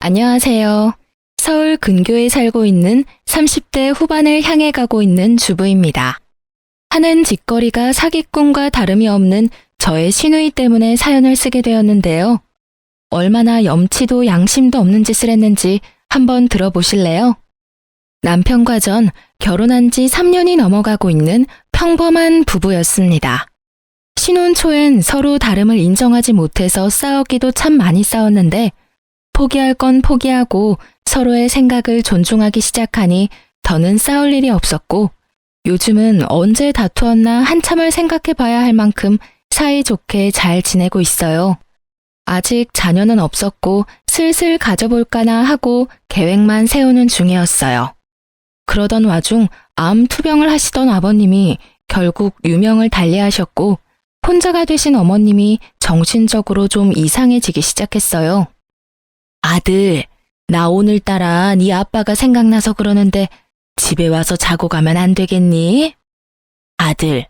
안녕하세요. 서울 근교에 살고 있는 30대 후반을 향해 가고 있는 주부입니다. 하는 짓거리가 사기꾼과 다름이 없는 저의 시누이 때문에 사연을 쓰게 되었는데요. 얼마나 염치도 양심도 없는 짓을 했는지 한번 들어보실래요? 남편과 전 결혼한 지 3년이 넘어가고 있는 평범한 부부였습니다. 신혼 초엔 서로 다름을 인정하지 못해서 싸우기도 참 많이 싸웠는데 포기할 건 포기하고 서로의 생각을 존중하기 시작하니 더는 싸울 일이 없었고 요즘은 언제 다투었나 한참을 생각해 봐야 할 만큼 사이좋게 잘 지내고 있어요. 아직 자녀는 없었고 슬슬 가져볼까나 하고 계획만 세우는 중이었어요. 그러던 와중 암 투병을 하시던 아버님이 결국 유명을 달리하셨고 혼자가 되신 어머님이 정신적으로 좀 이상해지기 시작했어요. 아들, 나 오늘따라 네 아빠가 생각나서 그러는데 집에 와서 자고 가면 안 되겠니? 아들,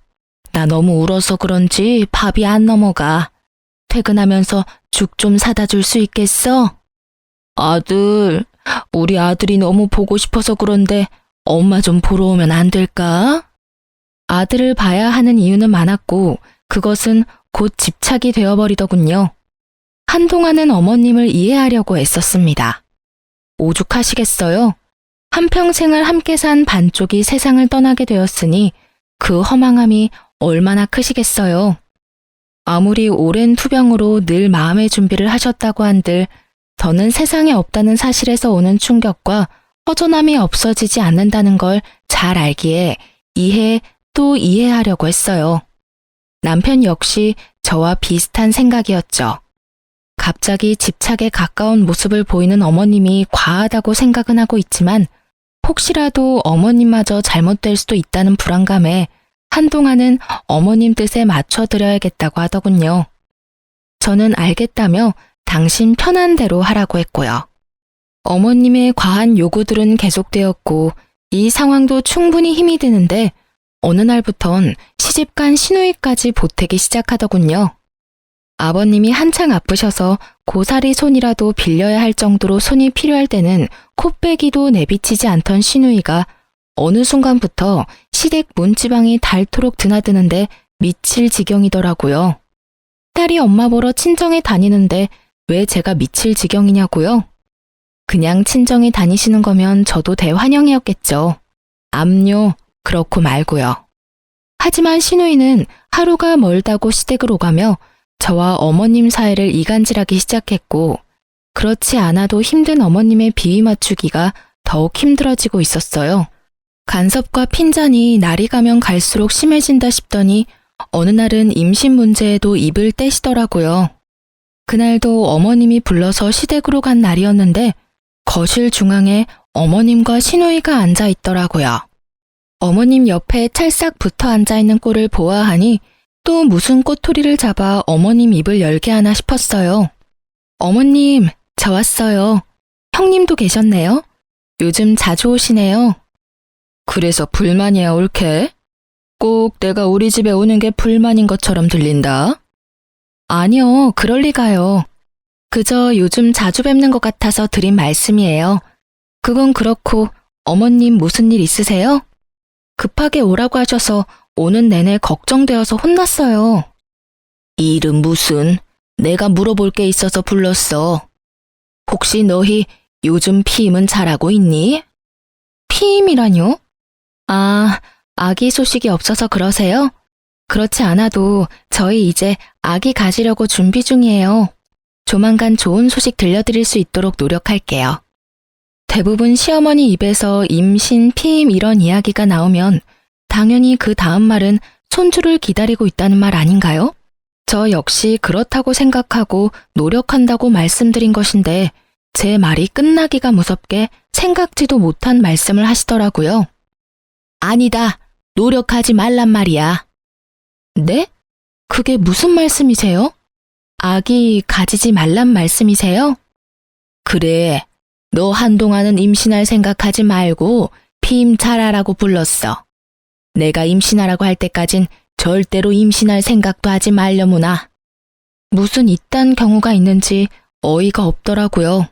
나 너무 울어서 그런지 밥이 안 넘어가. 퇴근하면서 죽 좀 사다 줄 수 있겠어? 아들, 우리 아들이 너무 보고 싶어서 그런데 엄마 좀 보러 오면 안 될까? 아들을 봐야 하는 이유는 많았고 그것은 곧 집착이 되어버리더군요. 한동안은 어머님을 이해하려고 애썼습니다. 오죽하시겠어요? 한평생을 함께 산 반쪽이 세상을 떠나게 되었으니 그 허망함이 얼마나 크시겠어요. 아무리 오랜 투병으로 늘 마음의 준비를 하셨다고 한들 더는 세상에 없다는 사실에서 오는 충격과 허전함이 없어지지 않는다는 걸 잘 알기에 이해 또 이해하려고 했어요. 남편 역시 저와 비슷한 생각이었죠. 갑자기 집착에 가까운 모습을 보이는 어머님이 과하다고 생각은 하고 있지만 혹시라도 어머님마저 잘못될 수도 있다는 불안감에 한동안은 어머님 뜻에 맞춰드려야겠다고 하더군요. 저는 알겠다며 당신 편한 대로 하라고 했고요. 어머님의 과한 요구들은 계속되었고 이 상황도 충분히 힘이 드는데 어느 날부턴 시집간 시누이까지 보태기 시작하더군요. 아버님이 한창 아프셔서 고사리 손이라도 빌려야 할 정도로 손이 필요할 때는 코빼기도 내비치지 않던 시누이가 어느 순간부터 시댁 문지방이 닳도록 드나드는데 미칠 지경이더라고요. 딸이 엄마 보러 친정에 다니는데 왜 제가 미칠 지경이냐고요? 그냥 친정에 다니시는 거면 저도 대환영이었겠죠. 암요, 그렇고 말고요. 하지만 시누이는 하루가 멀다고 시댁을 오가며 저와 어머님 사이를 이간질하기 시작했고 그렇지 않아도 힘든 어머님의 비위 맞추기가 더욱 힘들어지고 있었어요. 간섭과 핀잔이 날이 가면 갈수록 심해진다 싶더니 어느 날은 임신 문제에도 입을 떼시더라고요. 그날도 어머님이 불러서 시댁으로 간 날이었는데 거실 중앙에 어머님과 시누이가 앉아 있더라고요. 어머님 옆에 찰싹 붙어 앉아있는 꼴을 보아하니 또 무슨 꼬투리를 잡아 어머님 입을 열게 하나 싶었어요. 어머님, 저 왔어요. 형님도 계셨네요. 요즘 자주 오시네요. 그래서 불만이야, 옳게? 꼭 내가 우리 집에 오는 게 불만인 것처럼 들린다. 아니요, 그럴 리가요. 그저 요즘 자주 뵙는 것 같아서 드린 말씀이에요. 그건 그렇고 어머님 무슨 일 있으세요? 급하게 오라고 하셔서 오는 내내 걱정되어서 혼났어요. 일은 무슨? 내가 물어볼 게 있어서 불렀어. 혹시 너희 요즘 피임은 잘하고 있니? 피임이라뇨? 아, 아기 소식이 없어서 그러세요? 그렇지 않아도 저희 이제 아기 가지려고 준비 중이에요. 조만간 좋은 소식 들려드릴 수 있도록 노력할게요. 대부분 시어머니 입에서 임신, 피임 이런 이야기가 나오면 당연히 그 다음 말은 손주를 기다리고 있다는 말 아닌가요? 저 역시 그렇다고 생각하고 노력한다고 말씀드린 것인데 제 말이 끝나기가 무섭게 생각지도 못한 말씀을 하시더라고요. 아니다. 노력하지 말란 말이야. 네? 그게 무슨 말씀이세요? 아기 가지지 말란 말씀이세요? 그래. 너 한동안은 임신할 생각하지 말고 피임 잘하라고 불렀어. 내가 임신하라고 할 때까진 절대로 임신할 생각도 하지 말려무나. 무슨 이딴 경우가 있는지 어이가 없더라고요.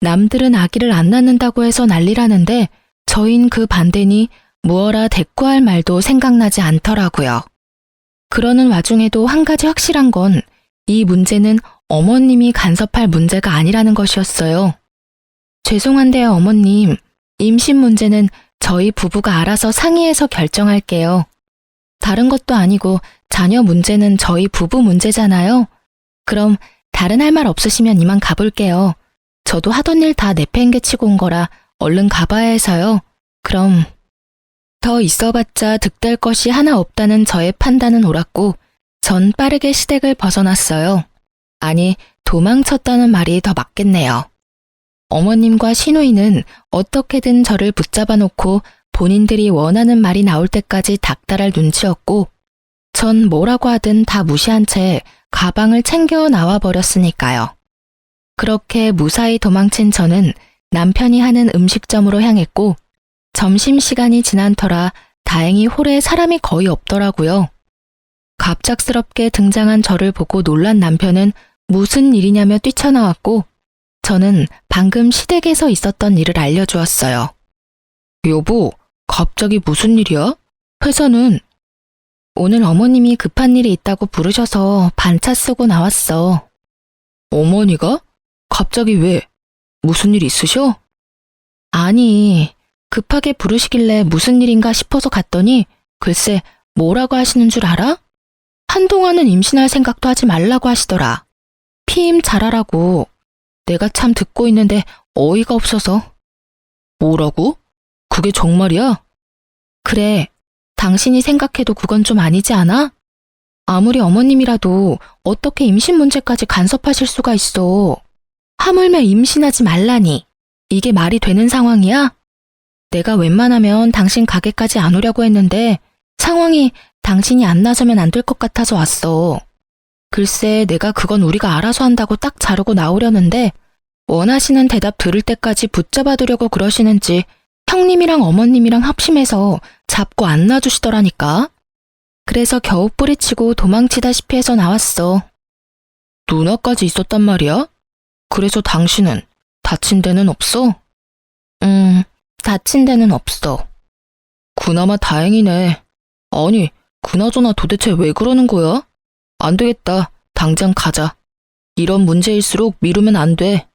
남들은 아기를 안 낳는다고 해서 난리라는데 저흰 그 반대니 무어라 대꾸할 말도 생각나지 않더라고요. 그러는 와중에도 한 가지 확실한 건 이 문제는 어머님이 간섭할 문제가 아니라는 것이었어요. 죄송한데요, 어머님. 임신 문제는 저희 부부가 알아서 상의해서 결정할게요. 다른 것도 아니고 자녀 문제는 저희 부부 문제잖아요. 그럼 다른 할 말 없으시면 이만 가볼게요. 저도 하던 일 다 내팽개치고 온 거라 얼른 가봐야 해서요. 그럼 더 있어봤자 득될 것이 하나 없다는 저의 판단은 옳았고 전 빠르게 시댁을 벗어났어요. 아니, 도망쳤다는 말이 더 맞겠네요. 어머님과 시누이는 어떻게든 저를 붙잡아 놓고 본인들이 원하는 말이 나올 때까지 닥달할 눈치였고 전 뭐라고 하든 다 무시한 채 가방을 챙겨 나와 버렸으니까요. 그렇게 무사히 도망친 저는 남편이 하는 음식점으로 향했고 점심시간이 지난 터라 다행히 홀에 사람이 거의 없더라고요. 갑작스럽게 등장한 저를 보고 놀란 남편은 무슨 일이냐며 뛰쳐나왔고 저는 방금 시댁에서 있었던 일을 알려주었어요. 여보, 갑자기 무슨 일이야? 회사는? 오늘 어머님이 급한 일이 있다고 부르셔서 반차 쓰고 나왔어. 어머니가? 갑자기 왜? 무슨 일 있으셔? 아니, 급하게 부르시길래 무슨 일인가 싶어서 갔더니 글쎄 뭐라고 하시는 줄 알아? 한동안은 임신할 생각도 하지 말라고 하시더라. 피임 잘하라고. 내가 참 듣고 있는데 어이가 없어서. 뭐라고? 그게 정말이야? 그래, 당신이 생각해도 그건 좀 아니지 않아? 아무리 어머님이라도 어떻게 임신 문제까지 간섭하실 수가 있어. 하물며 임신하지 말라니. 이게 말이 되는 상황이야? 내가 웬만하면 당신 가게까지 안 오려고 했는데 상황이 당신이 안 나서면 안 될 것 같아서 왔어. 글쎄 내가 그건 우리가 알아서 한다고 딱 자르고 나오려는데 원하시는 대답 들을 때까지 붙잡아두려고 그러시는지 형님이랑 어머님이랑 합심해서 잡고 안 놔주시더라니까. 그래서 겨우 뿌리치고 도망치다시피 해서 나왔어. 누나까지 있었단 말이야? 그래서 당신은 다친 데는 없어? 다친 데는 없어. 그나마 다행이네. 아니, 그나저나 도대체 왜 그러는 거야? 안 되겠다. 당장 가자. 이런 문제일수록 미루면 안 돼.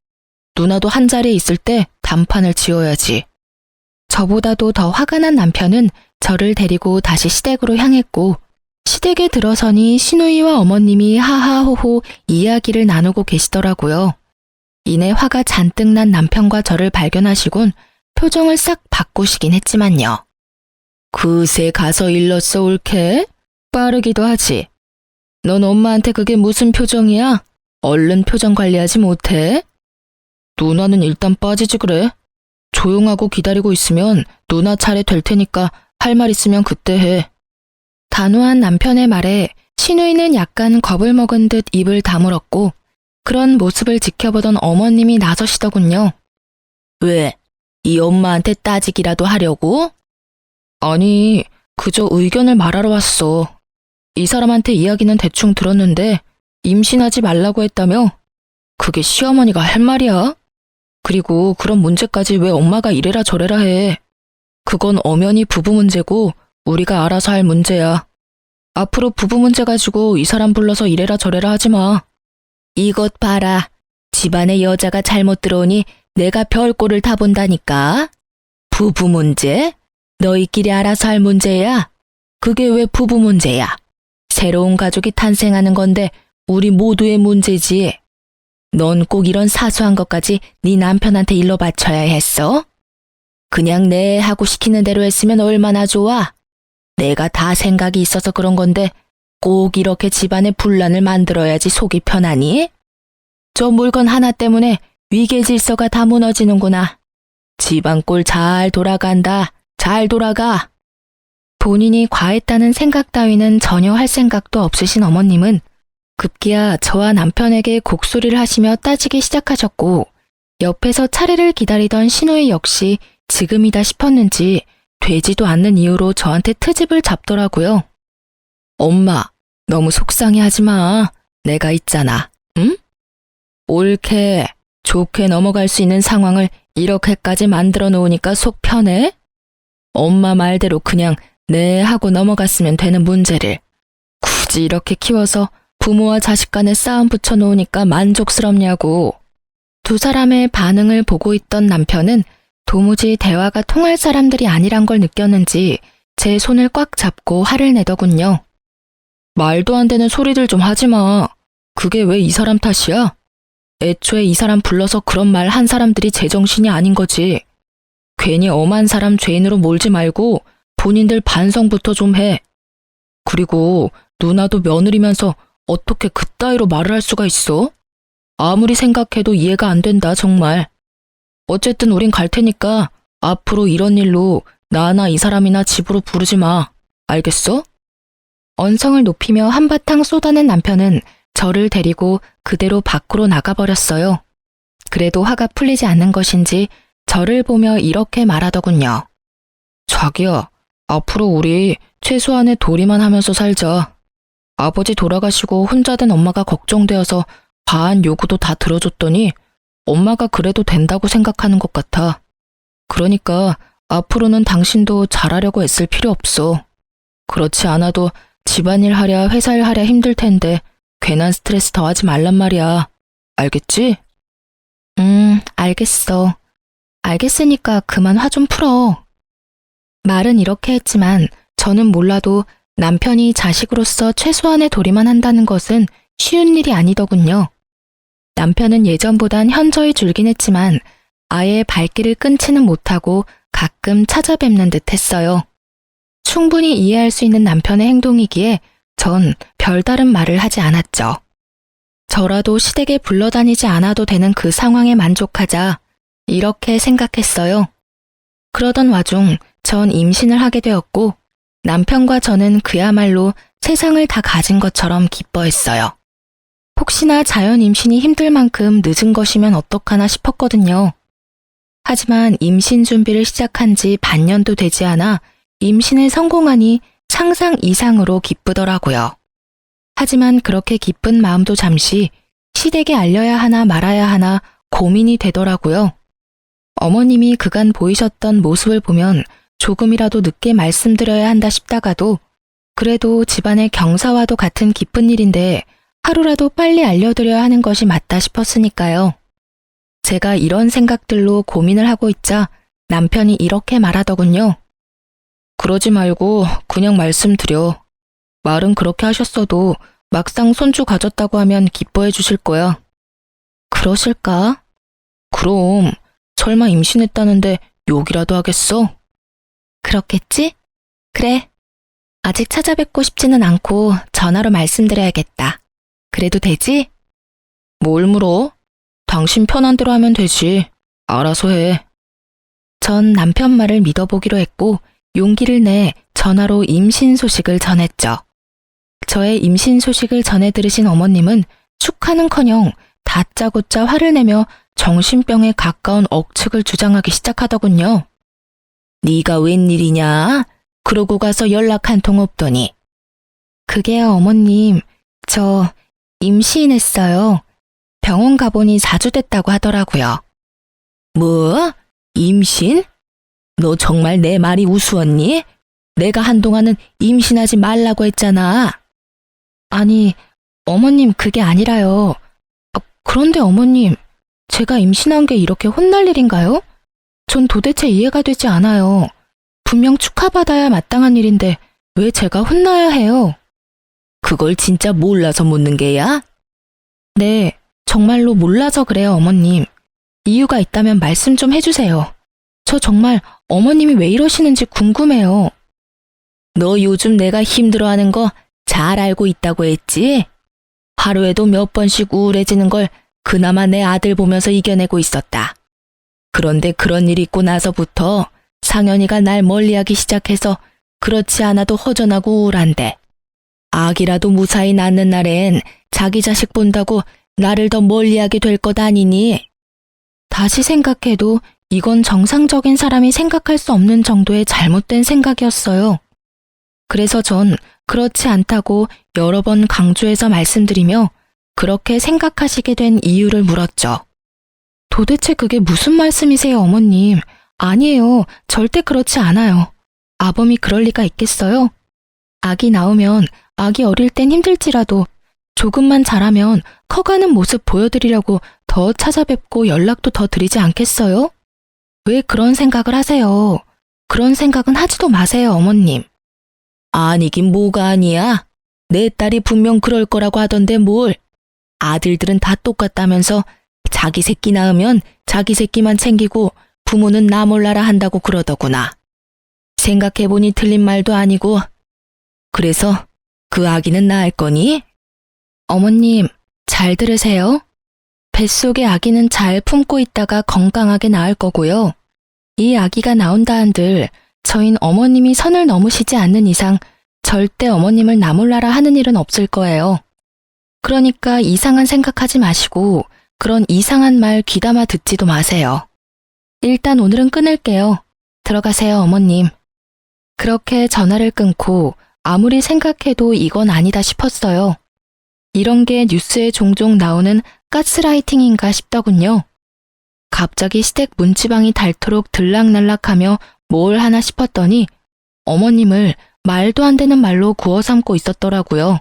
누나도 한 자리에 있을 때 단판을 지어야지. 저보다도 더 화가 난 남편은 저를 데리고 다시 시댁으로 향했고 시댁에 들어서니 시누이와 어머님이 하하호호 이야기를 나누고 계시더라고요. 이내 화가 잔뜩 난 남편과 저를 발견하시곤 표정을 싹 바꾸시긴 했지만요. 그새 가서 일렀어 옳게? 빠르기도 하지. 넌 엄마한테 그게 무슨 표정이야? 얼른 표정 관리하지 못해? 누나는 일단 빠지지 그래. 조용하고 기다리고 있으면 누나 차례 될 테니까 할 말 있으면 그때 해. 단호한 남편의 말에 시누이는 약간 겁을 먹은 듯 입을 다물었고 그런 모습을 지켜보던 어머님이 나서시더군요. 왜? 이 엄마한테 따지기라도 하려고? 아니, 그저 의견을 말하러 왔어. 이 사람한테 이야기는 대충 들었는데 임신하지 말라고 했다며? 그게 시어머니가 할 말이야? 그리고 그런 문제까지 왜 엄마가 이래라 저래라 해. 그건 엄연히 부부 문제고 우리가 알아서 할 문제야. 앞으로 부부 문제 가지고 이 사람 불러서 이래라 저래라 하지 마. 이것 봐라. 집안에 여자가 잘못 들어오니 내가 별꼴을 다 본다니까. 부부 문제? 너희끼리 알아서 할 문제야? 그게 왜 부부 문제야? 새로운 가족이 탄생하는 건데 우리 모두의 문제지. 넌 꼭 이런 사소한 것까지 네 남편한테 일러 바쳐야 했어? 그냥 내 하고 시키는 대로 했으면 얼마나 좋아. 내가 다 생각이 있어서 그런 건데 꼭 이렇게 집안에 분란을 만들어야지 속이 편하니? 저 물건 하나 때문에 위계 질서가 다 무너지는구나. 집안 꼴 잘 돌아간다. 잘 돌아가. 본인이 과했다는 생각 따위는 전혀 할 생각도 없으신 어머님은 급기야 저와 남편에게 곡소리를 하시며 따지기 시작하셨고 옆에서 차례를 기다리던 시누이 역시 지금이다 싶었는지 되지도 않는 이유로 저한테 트집을 잡더라고요. 엄마, 너무 속상해하지 마. 내가 있잖아. 응? 옳게. 좋게 넘어갈 수 있는 상황을 이렇게까지 만들어 놓으니까 속 편해? 엄마 말대로 그냥 네 하고 넘어갔으면 되는 문제를 굳이 이렇게 키워서 부모와 자식 간에 싸움 붙여놓으니까 만족스럽냐고. 두 사람의 반응을 보고 있던 남편은 도무지 대화가 통할 사람들이 아니란 걸 느꼈는지 제 손을 꽉 잡고 화를 내더군요. 말도 안 되는 소리들 좀 하지 마. 그게 왜 이 사람 탓이야? 애초에 이 사람 불러서 그런 말 한 사람들이 제정신이 아닌 거지. 괜히 엄한 사람 죄인으로 몰지 말고 본인들 반성부터 좀 해. 그리고 누나도 며느리면서 어떻게 그따위로 말을 할 수가 있어? 아무리 생각해도 이해가 안 된다, 정말. 어쨌든 우린 갈 테니까 앞으로 이런 일로 나나 이 사람이나 집으로 부르지 마. 알겠어? 언성을 높이며 한바탕 쏟아낸 남편은 저를 데리고 그대로 밖으로 나가버렸어요. 그래도 화가 풀리지 않는 것인지 저를 보며 이렇게 말하더군요. 자기야, 앞으로 우리 최소한의 도리만 하면서 살자. 아버지 돌아가시고 혼자 된 엄마가 걱정되어서 과한 요구도 다 들어줬더니 엄마가 그래도 된다고 생각하는 것 같아. 그러니까 앞으로는 당신도 잘하려고 애쓸 필요 없어. 그렇지 않아도 집안일 하랴 회사 일 하랴 힘들 텐데 괜한 스트레스 더하지 말란 말이야. 알겠지? 알겠어. 알겠으니까 그만 화 좀 풀어. 말은 이렇게 했지만 저는 몰라도 남편이 자식으로서 최소한의 도리만 한다는 것은 쉬운 일이 아니더군요. 남편은 예전보단 현저히 줄긴 했지만 아예 발길을 끊지는 못하고 가끔 찾아뵙는 듯 했어요. 충분히 이해할 수 있는 남편의 행동이기에 전 별다른 말을 하지 않았죠. 저라도 시댁에 불러다니지 않아도 되는 그 상황에 만족하자 이렇게 생각했어요. 그러던 와중 전 임신을 하게 되었고 남편과 저는 그야말로 세상을 다 가진 것처럼 기뻐했어요. 혹시나 자연 임신이 힘들 만큼 늦은 것이면 어떡하나 싶었거든요. 하지만 임신 준비를 시작한 지 반년도 되지 않아 임신에 성공하니 상상 이상으로 기쁘더라고요. 하지만 그렇게 기쁜 마음도 잠시 시댁에 알려야 하나 말아야 하나 고민이 되더라고요. 어머님이 그간 보이셨던 모습을 보면 조금이라도 늦게 말씀드려야 한다 싶다가도 그래도 집안의 경사와도 같은 기쁜 일인데 하루라도 빨리 알려드려야 하는 것이 맞다 싶었으니까요. 제가 이런 생각들로 고민을 하고 있자 남편이 이렇게 말하더군요. 그러지 말고 그냥 말씀드려. 말은 그렇게 하셨어도 막상 손주 가졌다고 하면 기뻐해 주실 거야. 그러실까? 그럼 설마 임신했다는데 욕이라도 하겠어? 그렇겠지? 그래. 아직 찾아뵙고 싶지는 않고 전화로 말씀드려야겠다. 그래도 되지? 뭘 물어? 당신 편한 대로 하면 되지. 알아서 해. 전 남편 말을 믿어보기로 했고 용기를 내 전화로 임신 소식을 전했죠. 저의 임신 소식을 전해 들으신 어머님은 축하는커녕 다짜고짜 화를 내며 정신병에 가까운 억측을 주장하기 시작하더군요. 네가 웬일이냐? 그러고 가서 연락 한 통 없더니. 그게요, 어머님. 저 임신했어요. 병원 가보니 4주 됐다고 하더라고요. 뭐? 임신? 너 정말 내 말이 우스웠니? 내가 한동안은 임신하지 말라고 했잖아. 아니, 어머님 그게 아니라요. 그런데 어머님, 제가 임신한 게 이렇게 혼날 일인가요? 전 도대체 이해가 되지 않아요. 분명 축하받아야 마땅한 일인데 왜 제가 혼나야 해요? 그걸 진짜 몰라서 묻는 게야? 네, 정말로 몰라서 그래요, 어머님. 이유가 있다면 말씀 좀 해주세요. 저 정말 어머님이 왜 이러시는지 궁금해요. 너 요즘 내가 힘들어하는 거 잘 알고 있다고 했지? 하루에도 몇 번씩 우울해지는 걸 그나마 내 아들 보면서 이겨내고 있었다. 그런데 그런 일 있고 나서부터 상현이가 날 멀리하기 시작해서 그렇지 않아도 허전하고 우울한데 아기라도 무사히 낳는 날엔 자기 자식 본다고 나를 더 멀리하게 될 것 아니니? 다시 생각해도 이건 정상적인 사람이 생각할 수 없는 정도의 잘못된 생각이었어요. 그래서 전 그렇지 않다고 여러 번 강조해서 말씀드리며 그렇게 생각하시게 된 이유를 물었죠. 도대체 그게 무슨 말씀이세요, 어머님? 아니에요. 절대 그렇지 않아요. 아범이 그럴 리가 있겠어요? 아기 나오면 아기 어릴 땐 힘들지라도 조금만 자라면 커가는 모습 보여드리려고 더 찾아뵙고 연락도 더 드리지 않겠어요? 왜 그런 생각을 하세요? 그런 생각은 하지도 마세요, 어머님. 아니긴 뭐가 아니야. 내 딸이 분명 그럴 거라고 하던데 뭘. 아들들은 다 똑같다면서 자기 새끼 낳으면 자기 새끼만 챙기고 부모는 나 몰라라 한다고 그러더구나. 생각해보니 틀린 말도 아니고. 그래서 그 아기는 낳을 거니? 어머님, 잘 들으세요. 뱃속의 아기는 잘 품고 있다가 건강하게 낳을 거고요. 이 아기가 나온다 한들 저흰 어머님이 선을 넘으시지 않는 이상 절대 어머님을 나몰라라 하는 일은 없을 거예요. 그러니까 이상한 생각하지 마시고 그런 이상한 말 귀담아 듣지도 마세요. 일단 오늘은 끊을게요. 들어가세요, 어머님. 그렇게 전화를 끊고 아무리 생각해도 이건 아니다 싶었어요. 이런 게 뉴스에 종종 나오는 가스라이팅인가 싶더군요. 갑자기 시댁 문지방이 닳도록 들락날락하며 뭘 하나 싶었더니 어머님을 말도 안 되는 말로 구워 삼고 있었더라고요.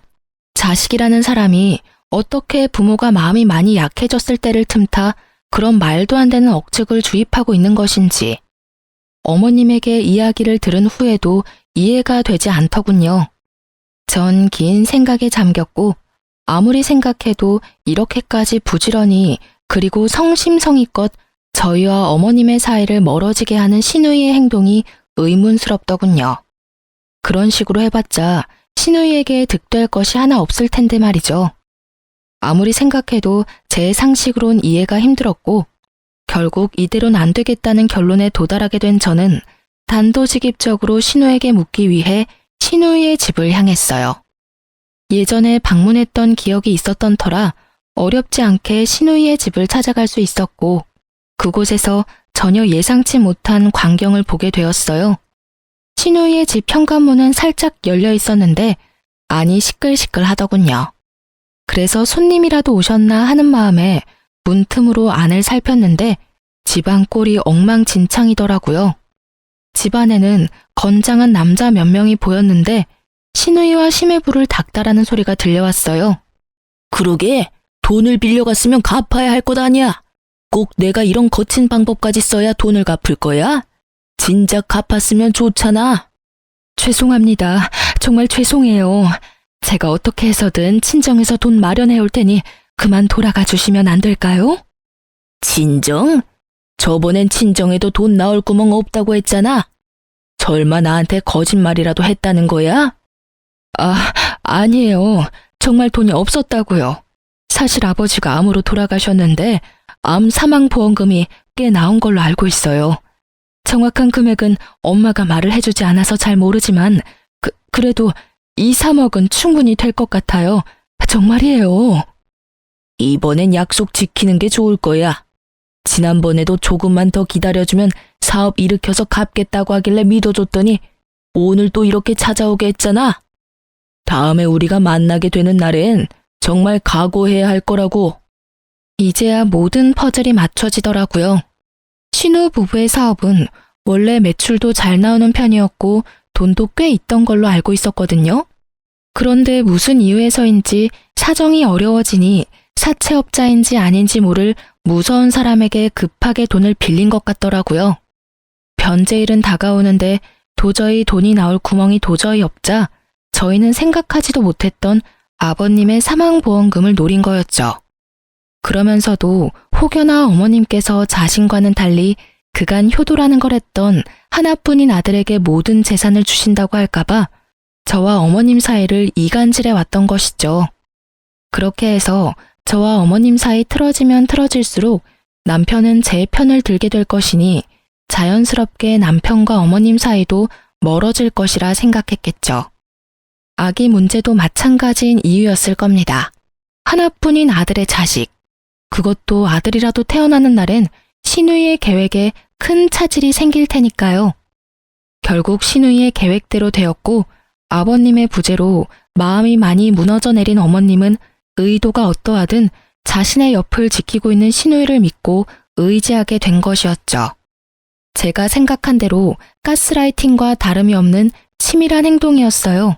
자식이라는 사람이 어떻게 부모가 마음이 많이 약해졌을 때를 틈타 그런 말도 안 되는 억측을 주입하고 있는 것인지 어머님에게 이야기를 들은 후에도 이해가 되지 않더군요. 전 긴 생각에 잠겼고 아무리 생각해도 이렇게까지 부지런히 그리고 성심성의껏 저희와 어머님의 사이를 멀어지게 하는 시누이의 행동이 의문스럽더군요. 그런 식으로 해봤자 시누이에게 득될 것이 하나 없을 텐데 말이죠. 아무리 생각해도 제 상식으론 이해가 힘들었고 결국 이대로는 안 되겠다는 결론에 도달하게 된 저는 단도직입적으로 신우에게 묻기 위해 신우의 집을 향했어요. 예전에 방문했던 기억이 있었던 터라 어렵지 않게 신우의 집을 찾아갈 수 있었고 그곳에서 전혀 예상치 못한 광경을 보게 되었어요. 신우의 집 현관문은 살짝 열려 있었는데 안이 시끌시끌 하더군요. 그래서 손님이라도 오셨나 하는 마음에 문틈으로 안을 살폈는데 집안 꼴이 엉망진창이더라고요. 집 안에는 건장한 남자 몇 명이 보였는데 시누이와 시매불을 닦다라는 소리가 들려왔어요. 그러게 돈을 빌려갔으면 갚아야 할 것 아니야. 꼭 내가 이런 거친 방법까지 써야 돈을 갚을 거야? 진작 갚았으면 좋잖아. 죄송합니다. 정말 죄송해요. 제가 어떻게 해서든 친정에서 돈 마련해 올 테니 그만 돌아가 주시면 안 될까요? 친정? 저번엔 친정에도 돈 나올 구멍 없다고 했잖아. 설마 나한테 거짓말이라도 했다는 거야? 아니에요. 정말 돈이 없었다고요. 사실 아버지가 암으로 돌아가셨는데 암 사망보험금이 꽤 나온 걸로 알고 있어요. 정확한 금액은 엄마가 말을 해주지 않아서 잘 모르지만 그래도 2, 3억은 충분히 될 것 같아요. 정말이에요. 이번엔 약속 지키는 게 좋을 거야. 지난번에도 조금만 더 기다려주면 사업 일으켜서 갚겠다고 하길래 믿어줬더니 오늘 또 이렇게 찾아오게 했잖아. 다음에 우리가 만나게 되는 날엔 정말 각오해야 할 거라고. 이제야 모든 퍼즐이 맞춰지더라고요. 신우 부부의 사업은 원래 매출도 잘 나오는 편이었고 돈도 꽤 있던 걸로 알고 있었거든요. 그런데 무슨 이유에서인지 사정이 어려워지니 사채업자인지 아닌지 모를 무서운 사람에게 급하게 돈을 빌린 것 같더라고요. 변제일은 다가오는데 도저히 돈이 나올 구멍이 도저히 없자 저희는 생각하지도 못했던 아버님의 사망보험금을 노린 거였죠. 그러면서도 혹여나 어머님께서 자신과는 달리 그간 효도라는 걸 했던 하나뿐인 아들에게 모든 재산을 주신다고 할까봐 저와 어머님 사이를 이간질해 왔던 것이죠. 그렇게 해서 저와 어머님 사이 틀어지면 틀어질수록 남편은 제 편을 들게 될 것이니 자연스럽게 남편과 어머님 사이도 멀어질 것이라 생각했겠죠. 아기 문제도 마찬가지인 이유였을 겁니다. 하나뿐인 아들의 자식, 그것도 아들이라도 태어나는 날엔 신우이의 계획에 큰 차질이 생길 테니까요. 결국 신우이의 계획대로 되었고 아버님의 부재로 마음이 많이 무너져 내린 어머님은 의도가 어떠하든 자신의 옆을 지키고 있는 신우이를 믿고 의지하게 된 것이었죠. 제가 생각한 대로 가스라이팅과 다름이 없는 치밀한 행동이었어요.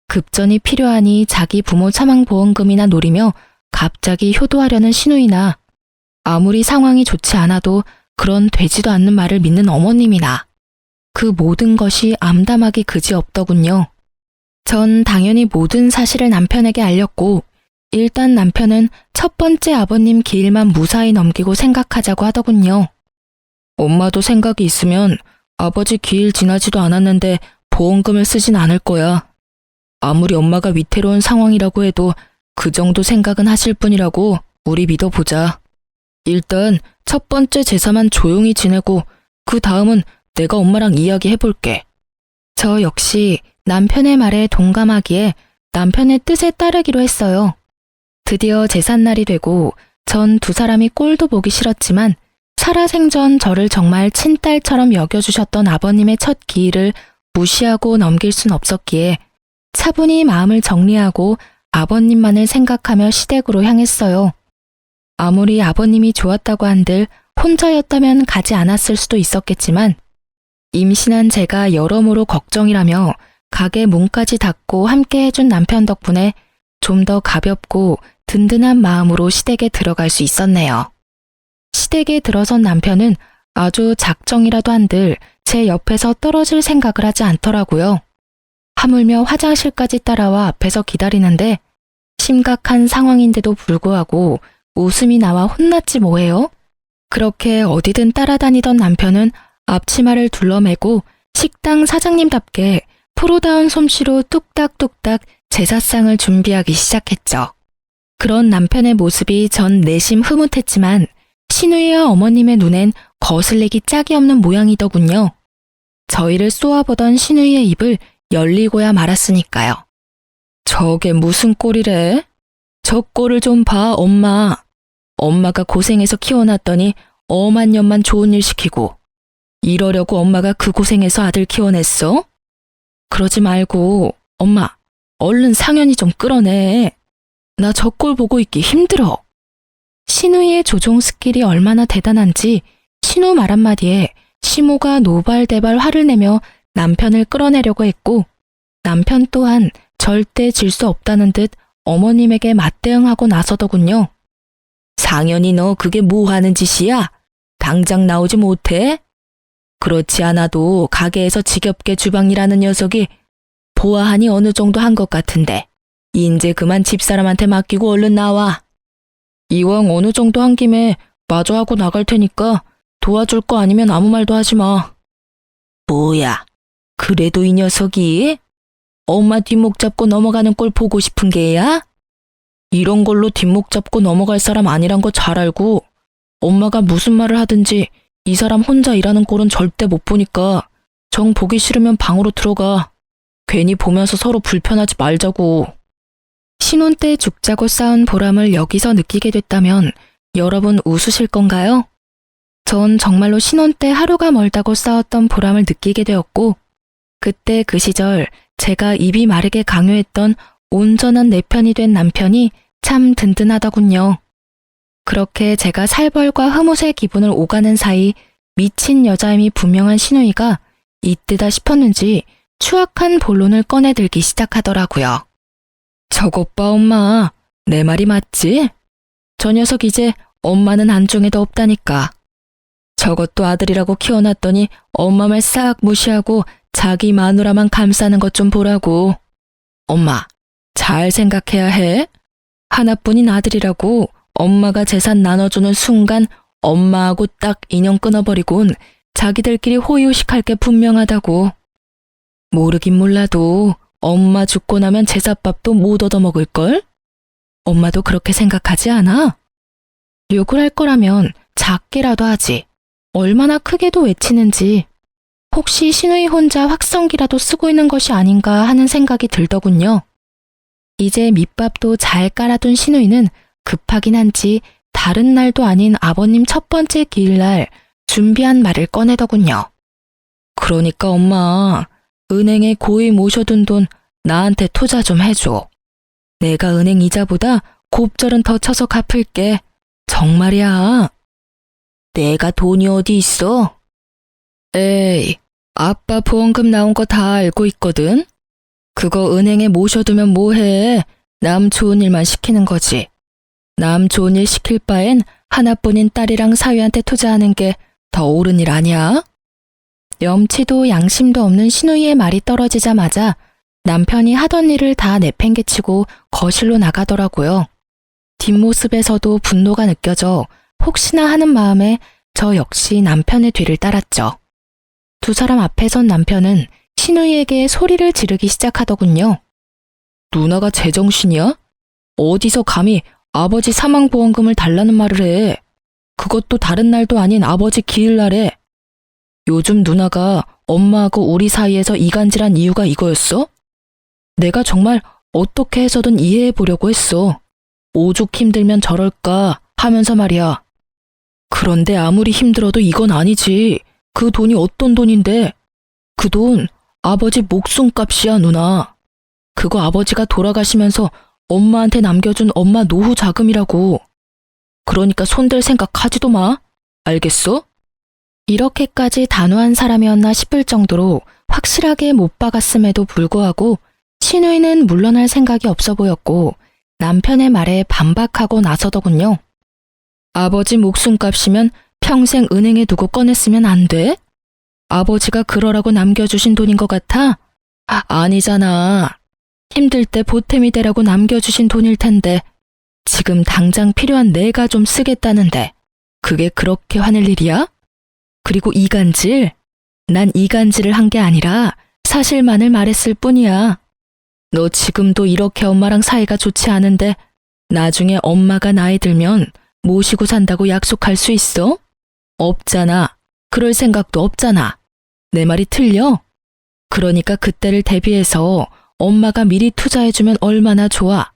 급전이 필요하니 자기 부모 차망보험금이나 노리며 갑자기 효도하려는 시누이나 아무리 상황이 좋지 않아도 그런 되지도 않는 말을 믿는 어머님이나 그 모든 것이 암담하기 그지없더군요. 전 당연히 모든 사실을 남편에게 알렸고 일단 남편은 첫 번째 아버님 기일만 무사히 넘기고 생각하자고 하더군요. 엄마도 생각이 있으면 아버지 기일 지나지도 않았는데 보험금을 쓰진 않을 거야. 아무리 엄마가 위태로운 상황이라고 해도 그 정도 생각은 하실 뿐이라고 우리 믿어보자. 일단 첫 번째 제사만 조용히 지내고 그 다음은 내가 엄마랑 이야기해볼게. 저 역시 남편의 말에 동감하기에 남편의 뜻에 따르기로 했어요. 드디어 제삿날이 되고 전 두 사람이 꼴도 보기 싫었지만 살아생전 저를 정말 친딸처럼 여겨주셨던 아버님의 첫 기일을 무시하고 넘길 순 없었기에 차분히 마음을 정리하고 아버님만을 생각하며 시댁으로 향했어요. 아무리 아버님이 좋았다고 한들 혼자였다면 가지 않았을 수도 있었겠지만 임신한 제가 여러모로 걱정이라며 가게 문까지 닫고 함께 해준 남편 덕분에 좀 더 가볍고 든든한 마음으로 시댁에 들어갈 수 있었네요. 시댁에 들어선 남편은 아주 작정이라도 한들 제 옆에서 떨어질 생각을 하지 않더라고요. 하물며 화장실까지 따라와 앞에서 기다리는데 심각한 상황인데도 불구하고 웃음이 나와 혼났지 뭐예요? 그렇게 어디든 따라다니던 남편은 앞치마를 둘러매고 식당 사장님답게 프로다운 솜씨로 뚝딱뚝딱 제사상을 준비하기 시작했죠. 그런 남편의 모습이 전 내심 흐뭇했지만 시누이와 어머님의 눈엔 거슬리기 짝이 없는 모양이더군요. 저희를 쏘아보던 시누이의 입을 열리고야 말았으니까요. 저게 무슨 꼴이래? 저 꼴을 좀 봐, 엄마. 엄마가 고생해서 키워놨더니 엄한 년만 좋은 일 시키고 이러려고 엄마가 그 고생해서 아들 키워냈어? 그러지 말고 엄마 얼른 상연히 좀 끌어내. 나 저 꼴 보고 있기 힘들어. 시누이의 조종 스킬이 얼마나 대단한지 시누 말 한마디에 시모가 노발대발 화를 내며 남편을 끌어내려고 했고 남편 또한 절대 질 수 없다는 듯 어머님에게 맞대응하고 나서더군요. 상연히 너 그게 뭐 하는 짓이야? 당장 나오지 못해? 그렇지 않아도 가게에서 지겹게 주방일하는 녀석이 보아하니 어느 정도 한 것 같은데 인제 그만 집사람한테 맡기고 얼른 나와. 이왕 어느 정도 한 김에 마저 하고 나갈 테니까 도와줄 거 아니면 아무 말도 하지 마. 뭐야, 그래도 이 녀석이? 엄마 뒷목 잡고 넘어가는 꼴 보고 싶은 게야? 이런 걸로 뒷목 잡고 넘어갈 사람 아니란 거 잘 알고 엄마가 무슨 말을 하든지 이 사람 혼자 일하는 꼴은 절대 못 보니까 정 보기 싫으면 방으로 들어가. 괜히 보면서 서로 불편하지 말자고. 신혼 때 죽자고 싸운 보람을 여기서 느끼게 됐다면 여러분 웃으실 건가요? 전 정말로 신혼 때 하루가 멀다고 싸웠던 보람을 느끼게 되었고 그때 그 시절 제가 입이 마르게 강요했던 온전한 내 편이 된 남편이 참 든든하더군요. 그렇게 제가 살벌과 흐뭇의 기분을 오가는 사이 미친 여자임이 분명한 시누이가 이때다 싶었는지 추악한 본론을 꺼내들기 시작하더라고요. 저것 봐 엄마, 내 말이 맞지? 저 녀석 이제 엄마는 안중에도 없다니까. 저것도 아들이라고 키워놨더니 엄마 말 싹 무시하고 자기 마누라만 감싸는 것 좀 보라고. 엄마, 잘 생각해야 해. 하나뿐인 아들이라고 엄마가 재산 나눠주는 순간 엄마하고 딱 인연 끊어버리곤 자기들끼리 호의호식할 게 분명하다고. 모르긴 몰라도 엄마 죽고 나면 제사밥도 못 얻어먹을걸? 엄마도 그렇게 생각하지 않아? 욕을 할 거라면 작게라도 하지. 얼마나 크게도 외치는지. 혹시 시누이 혼자 확성기라도 쓰고 있는 것이 아닌가 하는 생각이 들더군요. 이제 밑밥도 잘 깔아둔 시누이는 급하긴 한지 다른 날도 아닌 아버님 첫 번째 기일날 준비한 말을 꺼내더군요. 그러니까 엄마, 은행에 고이 모셔둔 돈 나한테 투자 좀 해줘. 내가 은행 이자보다 곱절은 더 쳐서 갚을게. 정말이야. 내가 돈이 어디 있어? 에이, 아빠 보험금 나온 거 다 알고 있거든? 그거 은행에 모셔두면 뭐해? 남 좋은 일만 시키는 거지. 남 좋은 일 시킬 바엔 하나뿐인 딸이랑 사위한테 투자하는 게 더 옳은 일 아니야? 염치도 양심도 없는 신우이의 말이 떨어지자마자 남편이 하던 일을 다 내팽개치고 거실로 나가더라고요. 뒷모습에서도 분노가 느껴져 혹시나 하는 마음에 저 역시 남편의 뒤를 따랐죠. 두 사람 앞에 선 남편은 신우이에게 소리를 지르기 시작하더군요. 누나가 제정신이야? 어디서 감히 아버지 사망보험금을 달라는 말을 해. 그것도 다른 날도 아닌 아버지 기일날에. 요즘 누나가 엄마하고 우리 사이에서 이간질한 이유가 이거였어? 내가 정말 어떻게 해서든 이해해 보려고 했어. 오죽 힘들면 저럴까 하면서 말이야. 그런데 아무리 힘들어도 이건 아니지. 그 돈이 어떤 돈인데? 그 돈 아버지 목숨값이야, 누나. 그거 아버지가 돌아가시면서 엄마한테 남겨준 엄마 노후 자금이라고. 그러니까 손댈 생각 하지도 마. 알겠어? 이렇게까지 단호한 사람이었나 싶을 정도로 확실하게 못 박았음에도 불구하고 신우이는 물러날 생각이 없어 보였고 남편의 말에 반박하고 나서더군요. 아버지 목숨값이면 평생 은행에 두고 꺼냈으면 안 돼? 아버지가 그러라고 남겨주신 돈인 것 같아? 아니잖아. 힘들 때 보탬이 되라고 남겨주신 돈일 텐데 지금 당장 필요한 내가 좀 쓰겠다는데 그게 그렇게 화낼 일이야? 그리고 이간질? 난 이간질을 한 게 아니라 사실만을 말했을 뿐이야. 너 지금도 이렇게 엄마랑 사이가 좋지 않은데 나중에 엄마가 나이 들면 모시고 산다고 약속할 수 있어? 없잖아. 그럴 생각도 없잖아. 내 말이 틀려? 그러니까 그때를 대비해서 엄마가 미리 투자해주면 얼마나 좋아.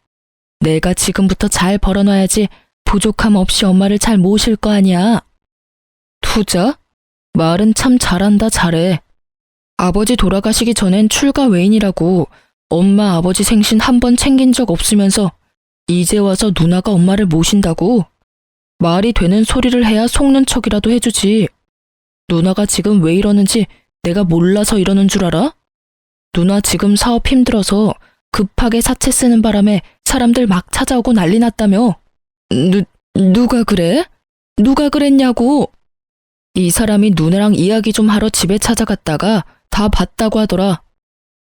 내가 지금부터 잘 벌어놔야지 부족함 없이 엄마를 잘 모실 거 아니야. 투자? 말은 참 잘한다, 잘해. 아버지 돌아가시기 전엔 출가 외인이라고 엄마 아버지 생신 한 번 챙긴 적 없으면서 이제 와서 누나가 엄마를 모신다고? 말이 되는 소리를 해야 속는 척이라도 해주지. 누나가 지금 왜 이러는지 내가 몰라서 이러는 줄 알아? 누나 지금 사업 힘들어서 급하게 사채 쓰는 바람에 사람들 막 찾아오고 난리 났다며. 누가 그래? 누가 그랬냐고. 이 사람이 누나랑 이야기 좀 하러 집에 찾아갔다가 다 봤다고 하더라.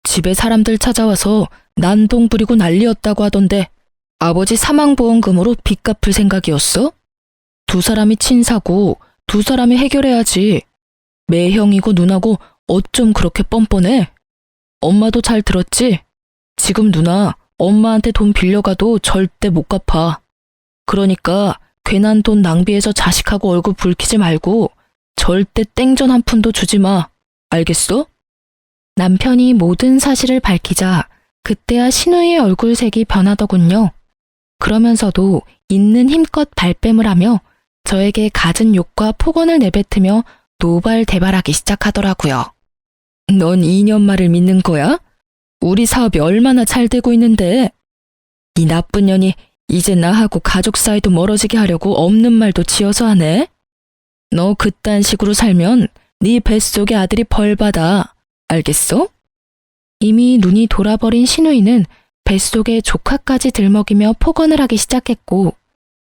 집에 사람들 찾아와서 난동 부리고 난리였다고 하던데 아버지 사망보험금으로 빚 갚을 생각이었어? 두 사람이 친사고 두 사람이 해결해야지. 매형이고 누나고 어쩜 그렇게 뻔뻔해? 엄마도 잘 들었지? 지금 누나 엄마한테 돈 빌려가도 절대 못 갚아. 그러니까 괜한 돈 낭비해서 자식하고 얼굴 붉히지 말고 절대 땡전 한 푼도 주지 마. 알겠어? 남편이 모든 사실을 밝히자 그때야 신우이의 얼굴색이 변하더군요. 그러면서도 있는 힘껏 발뺌을 하며 저에게 갖은 욕과 폭언을 내뱉으며 노발대발하기 시작하더라고요. 넌 2년 말을 믿는 거야? 우리 사업이 얼마나 잘 되고 있는데. 이 나쁜 년이 이제 나하고 가족 사이도 멀어지게 하려고 없는 말도 지어서 하네. 너 그딴 식으로 살면 네 뱃속의 아들이 벌받아. 알겠어? 이미 눈이 돌아버린 신우이는 뱃속에 조카까지 들먹이며 폭언을 하기 시작했고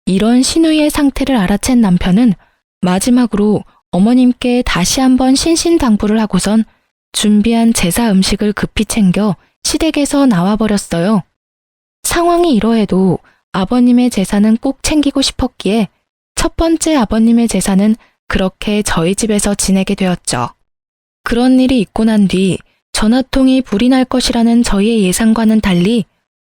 이런 신우이의 상태를 알아챈 남편은 마지막으로 어머님께 다시 한번 신신당부를 하고선 준비한 제사 음식을 급히 챙겨 시댁에서 나와버렸어요. 상황이 이러해도 아버님의 제사는 꼭 챙기고 싶었기에 첫 번째 아버님의 제사는 그렇게 저희 집에서 지내게 되었죠. 그런 일이 있고 난 뒤 전화통이 불이 날 것이라는 저희의 예상과는 달리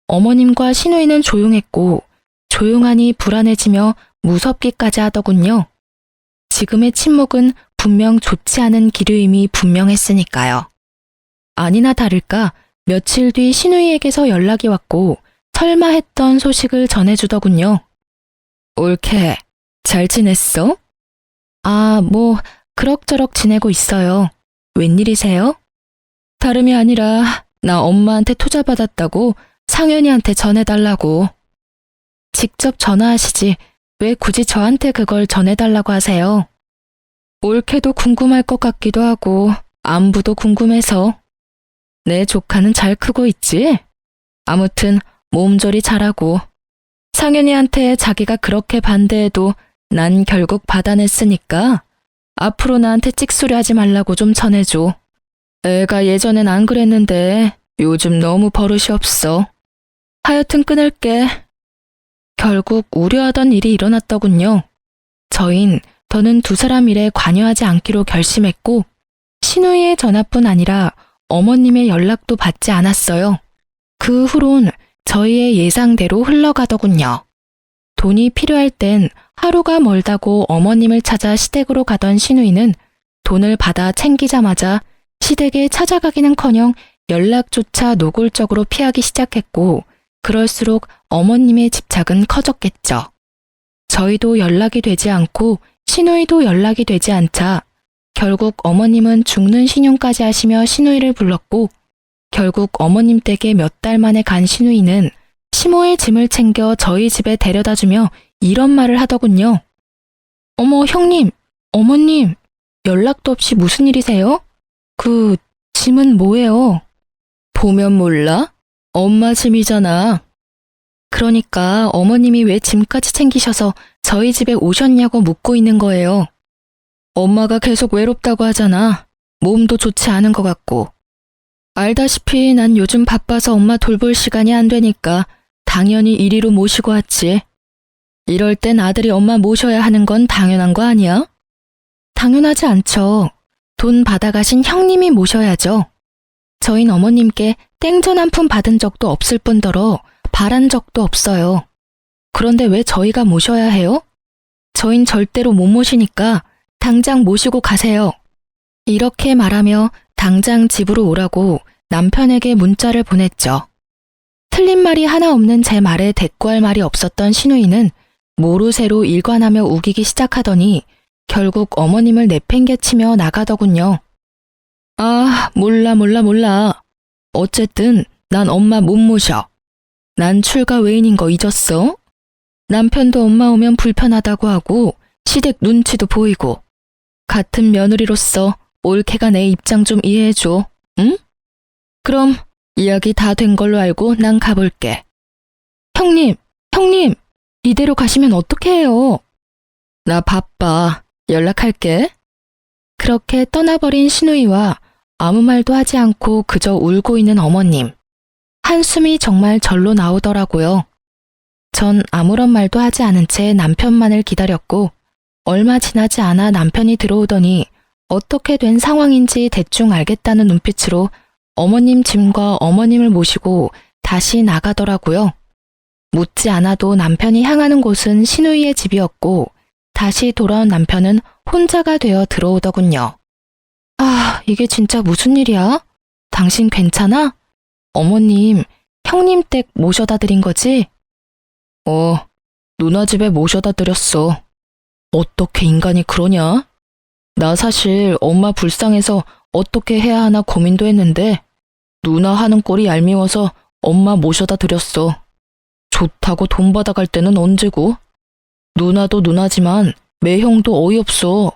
어머님과 신우이는 조용했고 조용하니 불안해지며 무섭기까지 하더군요. 지금의 침묵은 분명 좋지 않은 기류임이 분명했으니까요. 아니나 다를까 며칠 뒤 신우이에게서 연락이 왔고 설마 했던 소식을 전해주더군요. 올케, 잘 지냈어? 그럭저럭 지내고 있어요. 웬일이세요? 다름이 아니라 나 엄마한테 투자 받았다고 상현이한테 전해달라고. 직접 전화하시지 왜 굳이 저한테 그걸 전해달라고 하세요? 올케도 궁금할 것 같기도 하고 안부도 궁금해서. 내 조카는 잘 크고 있지? 아무튼 몸조리 잘하고. 상윤이한테 자기가 그렇게 반대해도 난 결국 받아냈으니까 앞으로 나한테 찍소리 하지 말라고 좀 전해줘. 애가 예전엔 안 그랬는데 요즘 너무 버릇이 없어. 하여튼 끊을게. 결국 우려하던 일이 일어났더군요. 더는 두 사람 일에 관여하지 않기로 결심했고 신우이의 전화뿐 아니라 어머님의 연락도 받지 않았어요. 그 후론 저희의 예상대로 흘러가더군요. 돈이 필요할 땐 하루가 멀다고 어머님을 찾아 시댁으로 가던 신우이는 돈을 받아 챙기자마자 시댁에 찾아가기는커녕 연락조차 노골적으로 피하기 시작했고 그럴수록 어머님의 집착은 커졌겠죠. 저희도 연락이 되지 않고 신우이도 연락이 되지 않자 결국 어머님은 죽는 신용까지 하시며 신우이를 불렀고 결국 어머님 댁에 몇 달 만에 간 신우이는 시모의 짐을 챙겨 저희 집에 데려다주며 이런 말을 하더군요. 어머 형님, 어머님, 연락도 없이 무슨 일이세요? 그 짐은 뭐예요? 보면 몰라? 엄마 짐이잖아. 그러니까 어머님이 왜 짐까지 챙기셔서 저희 집에 오셨냐고 묻고 있는 거예요. 엄마가 계속 외롭다고 하잖아. 몸도 좋지 않은 것 같고. 알다시피 난 요즘 바빠서 엄마 돌볼 시간이 안 되니까 당연히 이리로 모시고 왔지. 이럴 땐 아들이 엄마 모셔야 하는 건 당연한 거 아니야? 당연하지 않죠. 돈 받아가신 형님이 모셔야죠. 저흰 어머님께 땡전 한 푼 받은 적도 없을 뿐더러 바란 적도 없어요. 그런데 왜 저희가 모셔야 해요? 저흰 절대로 못 모시니까 당장 모시고 가세요. 이렇게 말하며 당장 집으로 오라고 남편에게 문자를 보냈죠. 틀린 말이 하나 없는 제 말에 대꾸할 말이 없었던 신우이는 모르쇠로 일관하며 우기기 시작하더니 결국 어머님을 내팽개치며 나가더군요. 아, 몰라. 어쨌든 난 엄마 못 모셔. 난 출가 외인인 거 잊었어? 남편도 엄마 오면 불편하다고 하고 시댁 눈치도 보이고. 같은 며느리로서 올케가 내 입장 좀 이해해줘, 응? 그럼 이야기 다 된 걸로 알고 난 가볼게. 형님, 이대로 가시면 어떡해 해요? 나 바빠. 연락할게. 그렇게 떠나버린 신우이와 아무 말도 하지 않고 그저 울고 있는 어머님. 한숨이 정말 절로 나오더라고요. 전 아무런 말도 하지 않은 채 남편만을 기다렸고 얼마 지나지 않아 남편이 들어오더니 어떻게 된 상황인지 대충 알겠다는 눈빛으로 어머님 짐과 어머님을 모시고 다시 나가더라고요. 묻지 않아도 남편이 향하는 곳은 신우이의 집이었고 다시 돌아온 남편은 혼자가 되어 들어오더군요. 아, 이게 진짜 무슨 일이야? 당신 괜찮아? 어머님, 형님 댁 모셔다 드린 거지? 누나 집에 모셔다 드렸어. 어떻게 인간이 그러냐? 나 사실 엄마 불쌍해서 어떻게 해야 하나 고민도 했는데 누나 하는 꼴이 얄미워서 엄마 모셔다 드렸어. 좋다고 돈 받아갈 때는 언제고? 누나도 누나지만 매형도 어이없어.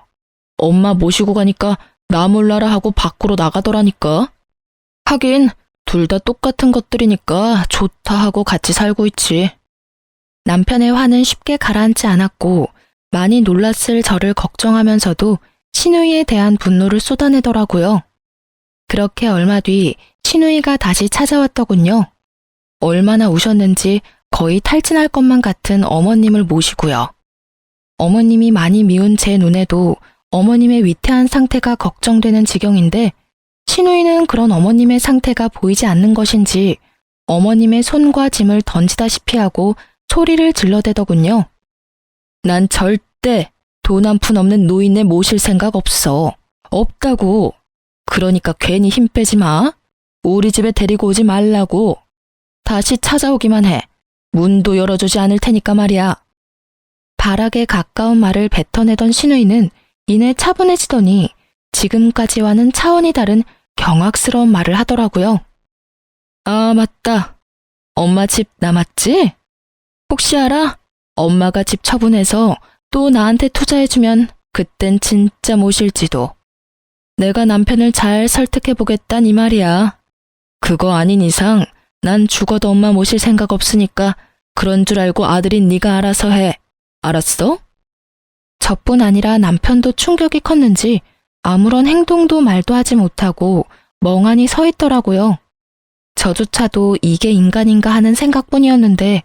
엄마 모시고 가니까 나 몰라라 하고 밖으로 나가더라니까. 하긴 둘 다 똑같은 것들이니까 좋다 하고 같이 살고 있지. 남편의 화는 쉽게 가라앉지 않았고 많이 놀랐을 저를 걱정하면서도 신우이에 대한 분노를 쏟아내더라고요. 그렇게 얼마 뒤 신우이가 다시 찾아왔더군요. 얼마나 우셨는지 거의 탈진할 것만 같은 어머님을 모시고요. 어머님이 많이 미운 제 눈에도 어머님의 위태한 상태가 걱정되는 지경인데 신우이는 그런 어머님의 상태가 보이지 않는 것인지 어머님의 손과 짐을 던지다시피 하고 소리를 질러대더군요. 난 절대 돈 한 푼 없는 노인네 모실 생각 없어. 없다고. 그러니까 괜히 힘 빼지 마. 우리 집에 데리고 오지 말라고. 다시 찾아오기만 해. 문도 열어주지 않을 테니까 말이야. 발악에 가까운 말을 뱉어내던 신우이는 이내 차분해지더니 지금까지와는 차원이 다른 경악스러운 말을 하더라고요. 아, 맞다. 엄마 집 남았지? 혹시 알아? 엄마가 집 처분해서 또 나한테 투자해주면 그땐 진짜 모실지도. 내가 남편을 잘 설득해보겠단 이 말이야. 그거 아닌 이상 난 죽어도 엄마 모실 생각 없으니까 그런 줄 알고 아들인 네가 알아서 해. 알았어? 저뿐 아니라 남편도 충격이 컸는지 아무런 행동도 말도 하지 못하고 멍하니 서 있더라고요. 저조차도 이게 인간인가 하는 생각뿐이었는데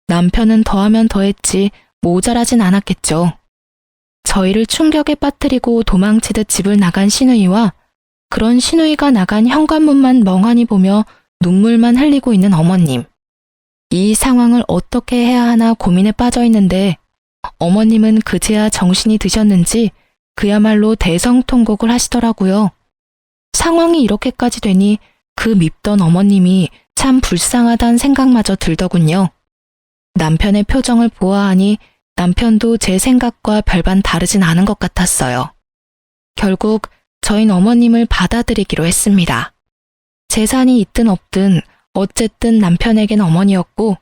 남편은 더하면 더했지 모자라진 않았겠죠. 저희를 충격에 빠뜨리고 도망치듯 집을 나간 시누이와 그런 시누이가 나간 현관문만 멍하니 보며 눈물만 흘리고 있는 어머님. 이 상황을 어떻게 해야 하나 고민에 빠져 있는데 어머님은 그제야 정신이 드셨는지 그야말로 대성통곡을 하시더라고요. 상황이 이렇게까지 되니 그 밉던 어머님이 참 불쌍하단 생각마저 들더군요. 남편의 표정을 보아하니 남편도 제 생각과 별반 다르진 않은 것 같았어요. 결국 저흰 어머님을 받아들이기로 했습니다. 재산이 있든 없든 어쨌든 남편에겐 어머니였고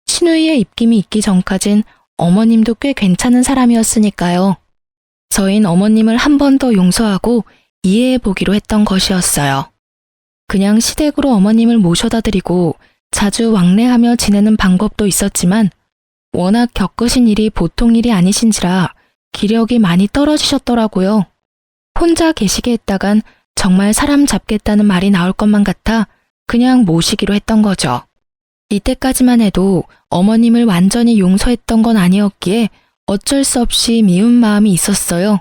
시누이의 입김이 있기 전까진 어머님도 꽤 괜찮은 사람이었으니까요. 저흰 어머님을 한 번 더 용서하고 이해해 보기로 했던 것이었어요. 그냥 시댁으로 어머님을 모셔다 드리고 자주 왕래하며 지내는 방법도 있었지만 워낙 겪으신 일이 보통 일이 아니신지라 기력이 많이 떨어지셨더라고요. 혼자 계시게 했다간 정말 사람 잡겠다는 말이 나올 것만 같아 그냥 모시기로 했던 거죠. 이때까지만 해도 어머님을 완전히 용서했던 건 아니었기에 어쩔 수 없이 미운 마음이 있었어요.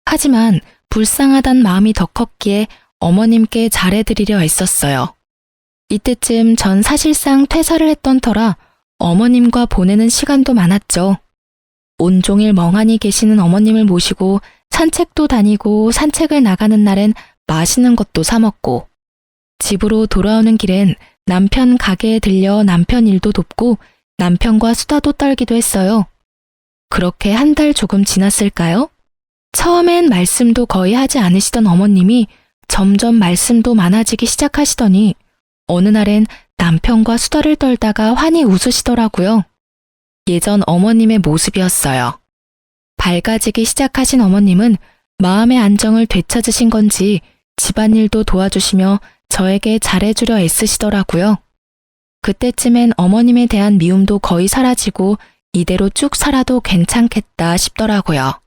하지만 불쌍하단 마음이 더 컸기에 어머님께 잘해드리려 했었어요. 이때쯤 전 사실상 퇴사를 했던 터라 어머님과 보내는 시간도 많았죠. 온종일 멍하니 계시는 어머님을 모시고 산책도 다니고 산책을 나가는 날엔 맛있는 것도 사 먹고 집으로 돌아오는 길엔 남편 가게에 들려 남편 일도 돕고 남편과 수다도 떨기도 했어요. 그렇게 한 달 조금 지났을까요? 처음엔 말씀도 거의 하지 않으시던 어머님이 점점 말씀도 많아지기 시작하시더니 어느 날엔 남편과 수다를 떨다가 환히 웃으시더라고요. 예전 어머님의 모습이었어요. 밝아지기 시작하신 어머님은 마음의 안정을 되찾으신 건지 집안일도 도와주시며 저에게 잘해주려 애쓰시더라고요. 그때쯤엔 어머님에 대한 미움도 거의 사라지고 이대로 쭉 살아도 괜찮겠다 싶더라고요.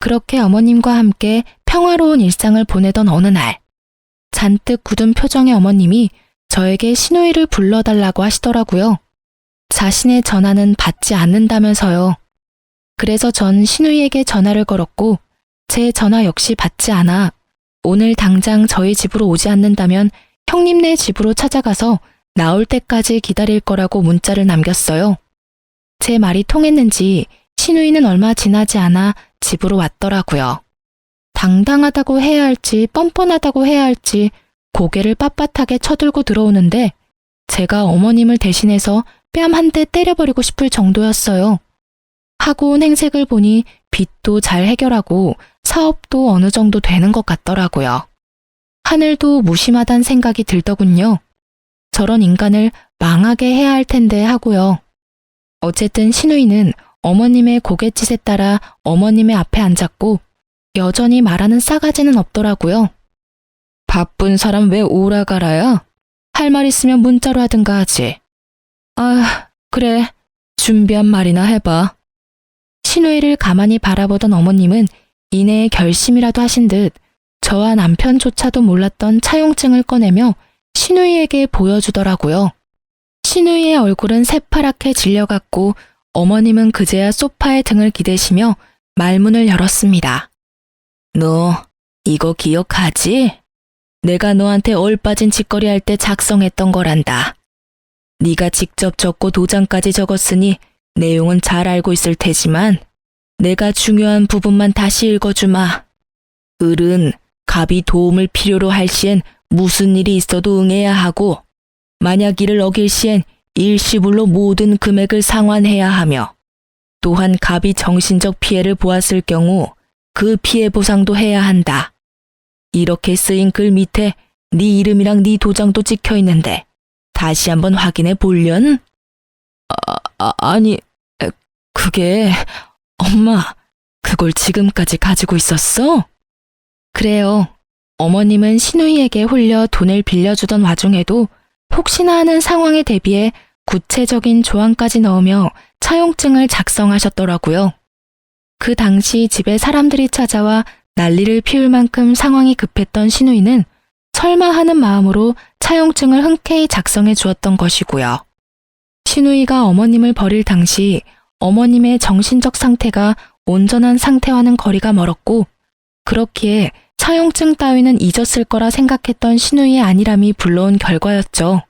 그렇게 어머님과 함께 평화로운 일상을 보내던 어느 날, 잔뜩 굳은 표정의 어머님이 저에게 시누이를 불러달라고 하시더라고요. 자신의 전화는 받지 않는다면서요. 그래서 전 시누이에게 전화를 걸었고 제 전화 역시 받지 않아 오늘 당장 저희 집으로 오지 않는다면 형님네 집으로 찾아가서 나올 때까지 기다릴 거라고 문자를 남겼어요. 제 말이 통했는지 시누이는 얼마 지나지 않아 집으로 왔더라고요. 당당하다고 해야 할지 뻔뻔하다고 해야 할지 고개를 빳빳하게 쳐들고 들어오는데 제가 어머님을 대신해서 뺨 한 대 때려버리고 싶을 정도였어요. 하고 온 행색을 보니 빚도 잘 해결하고 사업도 어느 정도 되는 것 같더라고요. 하늘도 무심하단 생각이 들더군요. 저런 인간을 망하게 해야 할 텐데 하고요. 어쨌든 시누이는 어머님의 고갯짓에 따라 어머님의 앞에 앉았고 여전히 말하는 싸가지는 없더라고요. 바쁜 사람 왜 오라가라야? 할 말 있으면 문자로 하든가 하지. 아, 그래. 준비한 말이나 해봐. 시누이를 가만히 바라보던 어머님은 이내에 결심이라도 하신 듯 저와 남편조차도 몰랐던 차용증을 꺼내며 시누이에게 보여주더라고요. 시누이의 얼굴은 새파랗게 질려갔고 어머님은 그제야 소파에 등을 기대시며 말문을 열었습니다. 너 이거 기억하지? 내가 너한테 얼빠진 짓거리 할 때 작성했던 거란다. 네가 직접 적고 도장까지 적었으니 내용은 잘 알고 있을 테지만 내가 중요한 부분만 다시 읽어주마. 을은 갑이 도움을 필요로 할 시엔 무슨 일이 있어도 응해야 하고 만약 이를 어길 시엔 일시불로 모든 금액을 상환해야 하며 또한 갑이 정신적 피해를 보았을 경우 그 피해 보상도 해야 한다. 이렇게 쓰인 글 밑에 네 이름이랑 네 도장도 찍혀 있는데 다시 한번 확인해 볼련? 아니, 그게 엄마, 그걸 지금까지 가지고 있었어? 그래요. 어머님은 신우이에게 홀려 돈을 빌려주던 와중에도 혹시나 하는 상황에 대비해 구체적인 조항까지 넣으며 차용증을 작성하셨더라고요. 그 당시 집에 사람들이 찾아와 난리를 피울 만큼 상황이 급했던 신우이는 설마 하는 마음으로 차용증을 흔쾌히 작성해 주었던 것이고요. 신우이가 어머님을 버릴 당시 어머님의 정신적 상태가 온전한 상태와는 거리가 멀었고 그렇기에 차용증 따위는 잊었을 거라 생각했던 신우이의 안일함이 불러온 결과였죠.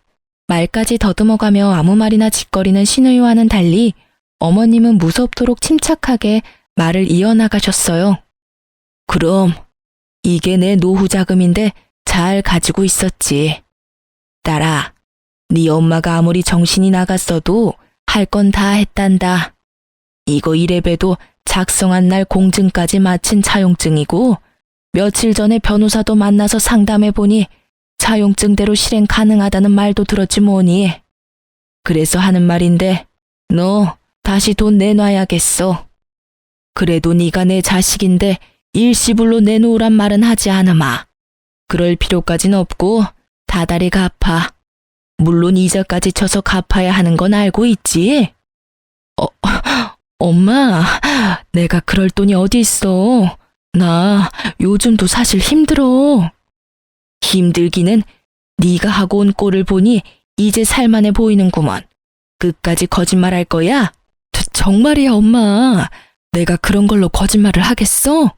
말까지 더듬어가며 아무 말이나 짓거리는 신우이와는 달리 어머님은 무섭도록 침착하게 말을 이어나가셨어요. 그럼 이게 내 노후 자금인데 잘 가지고 있었지. 딸아, 네 엄마가 아무리 정신이 나갔어도 할 건 다 했단다. 이거 이래봬도 작성한 날 공증까지 마친 차용증이고 며칠 전에 변호사도 만나서 상담해보니 차용증대로 실행 가능하다는 말도 들었지 뭐니. 그래서 하는 말인데 너 다시 돈 내놔야겠어. 그래도 네가 내 자식인데 일시불로 내놓으란 말은 하지 않으마. 그럴 필요까진 없고 다달이 갚아. 물론 이자까지 쳐서 갚아야 하는 건 알고 있지? 엄마, 내가 그럴 돈이 어디 있어. 나 요즘도 사실 힘들어. 힘들기는 네가 하고 온 꼴을 보니 이제 살만해 보이는구먼. 끝까지 거짓말할 거야? 정말이야, 엄마. 내가 그런 걸로 거짓말을 하겠어?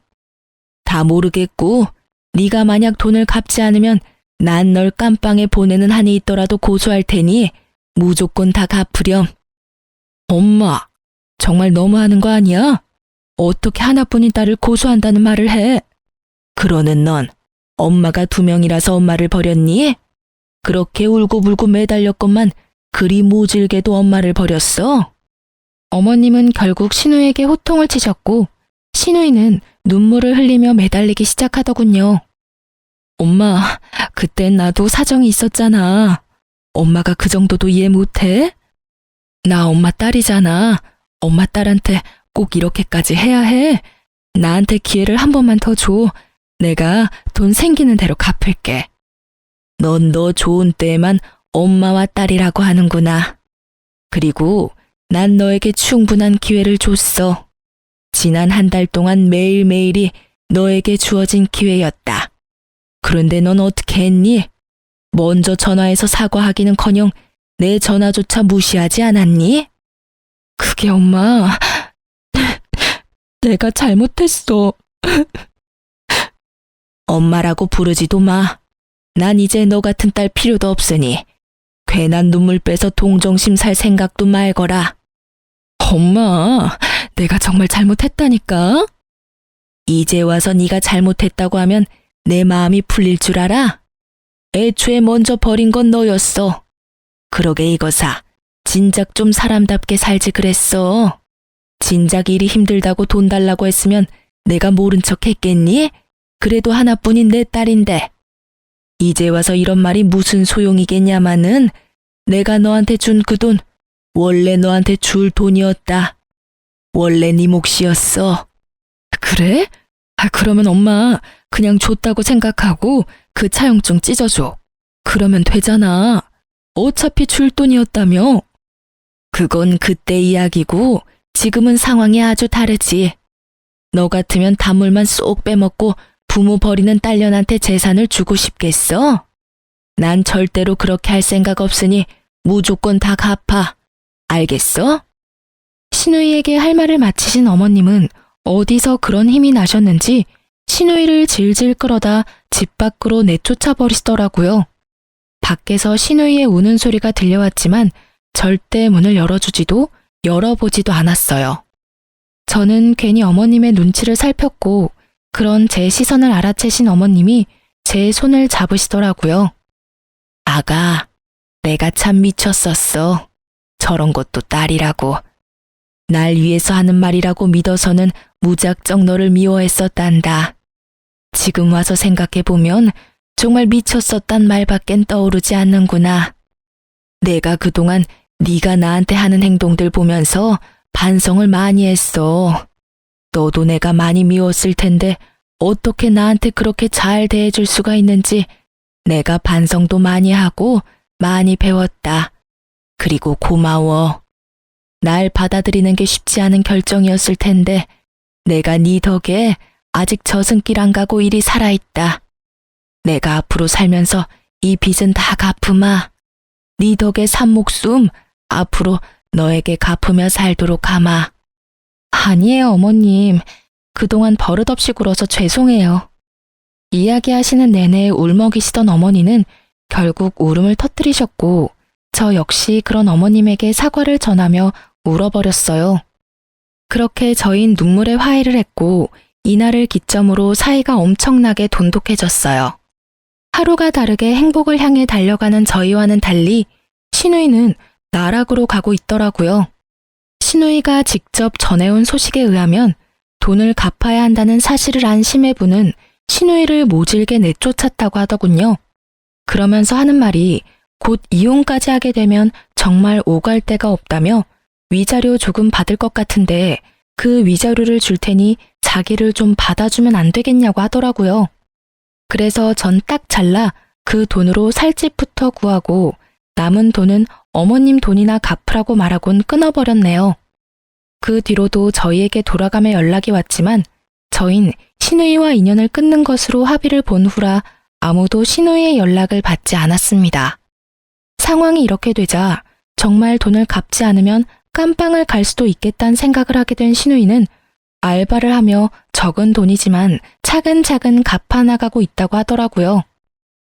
다 모르겠고 네가 만약 돈을 갚지 않으면 난 널 깜빵에 보내는 한이 있더라도 고소할 테니 무조건 다 갚으렴. 엄마, 정말 너무하는 거 아니야? 어떻게 하나뿐인 딸을 고소한다는 말을 해? 그러는 넌 엄마가 2명이라서 엄마를 버렸니? 그렇게 울고불고 매달렸건만 그리 모질게도 엄마를 버렸어? 어머님은 결국 신우에게 호통을 치셨고 신우이는 눈물을 흘리며 매달리기 시작하더군요. 엄마, 그땐 나도 사정이 있었잖아. 엄마가 그 정도도 이해 못해? 나 엄마 딸이잖아. 엄마 딸한테 꼭 이렇게까지 해야 해. 나한테 기회를 한 번만 더 줘. 내가 돈 생기는 대로 갚을게. 넌 너 좋은 때에만 엄마와 딸이라고 하는구나. 그리고 난 너에게 충분한 기회를 줬어. 지난 한 달 동안 매일매일이 너에게 주어진 기회였다. 그런데 넌 어떻게 했니? 먼저 전화해서 사과하기는커녕 내 전화조차 무시하지 않았니? 그게 엄마, 내가 잘못했어. 엄마라고 부르지도 마. 난 이제 너 같은 딸 필요도 없으니 괜한 눈물 빼서 동정심 살 생각도 말거라. 엄마, 내가 정말 잘못했다니까? 이제 와서 네가 잘못했다고 하면 내 마음이 풀릴 줄 알아? 애초에 먼저 버린 건 너였어. 그러게 이거사, 진작 좀 사람답게 살지 그랬어. 진작 일이 힘들다고 돈 달라고 했으면 내가 모른 척 했겠니? 그래도 하나뿐인 내 딸인데. 이제 와서 이런 말이 무슨 소용이겠냐마는 내가 너한테 준 그 돈 원래 너한테 줄 돈이었다. 원래 네 몫이었어. 그래? 그러면 엄마 그냥 줬다고 생각하고 그 차용증 찢어줘. 그러면 되잖아. 어차피 줄 돈이었다며. 그건 그때 이야기고 지금은 상황이 아주 다르지. 너 같으면 다물만 쏙 빼먹고 부모 버리는 딸년한테 재산을 주고 싶겠어? 난 절대로 그렇게 할 생각 없으니 무조건 다 갚아. 알겠어? 신우이에게 할 말을 마치신 어머님은 어디서 그런 힘이 나셨는지 신우이를 질질 끌어다 집 밖으로 내쫓아 버리시더라고요. 밖에서 신우이의 우는 소리가 들려왔지만 절대 문을 열어주지도 열어보지도 않았어요. 저는 괜히 어머님의 눈치를 살폈고 그런 제 시선을 알아채신 어머님이 제 손을 잡으시더라고요. 아가, 내가 참 미쳤었어. 저런 것도 딸이라고. 날 위해서 하는 말이라고 믿어서는 무작정 너를 미워했었단다. 지금 와서 생각해보면 정말 미쳤었단 말밖엔 떠오르지 않는구나. 내가 그동안 네가 나한테 하는 행동들 보면서 반성을 많이 했어. 너도 내가 많이 미웠을 텐데 어떻게 나한테 그렇게 잘 대해줄 수가 있는지 내가 반성도 많이 하고 많이 배웠다. 그리고 고마워. 날 받아들이는 게 쉽지 않은 결정이었을 텐데 내가 네 덕에 아직 저승길 안 가고 이리 살아있다. 내가 앞으로 살면서 이 빚은 다 갚으마. 네 덕에 산 목숨 앞으로 너에게 갚으며 살도록 하마. 아니에요, 어머님. 그동안 버릇없이 굴어서 죄송해요. 이야기하시는 내내 울먹이시던 어머니는 결국 울음을 터뜨리셨고 저 역시 그런 어머님에게 사과를 전하며 울어버렸어요. 그렇게 저흰 눈물에 화해를 했고 이날을 기점으로 사이가 엄청나게 돈독해졌어요. 하루가 다르게 행복을 향해 달려가는 저희와는 달리 시누이는 나락으로 가고 있더라고요. 시누이가 직접 전해온 소식에 의하면 돈을 갚아야 한다는 사실을 안 시매부는 시누이를 모질게 내쫓았다고 하더군요. 그러면서 하는 말이 곧 이혼까지 하게 되면 정말 오갈 데가 없다며 위자료 조금 받을 것 같은데 그 위자료를 줄 테니 자기를 좀 받아주면 안 되겠냐고 하더라고요. 그래서 전 딱 잘라 그 돈으로 살 집부터 구하고 남은 돈은 어머님 돈이나 갚으라고 말하곤 끊어버렸네요. 그 뒤로도 저희에게 돌아가며 연락이 왔지만 저흰 시누이와 인연을 끊는 것으로 합의를 본 후라 아무도 시누이의 연락을 받지 않았습니다. 상황이 이렇게 되자 정말 돈을 갚지 않으면 깜빵을 갈 수도 있겠다는 생각을 하게 된 시누이는 알바를 하며 적은 돈이지만 차근차근 갚아나가고 있다고 하더라고요.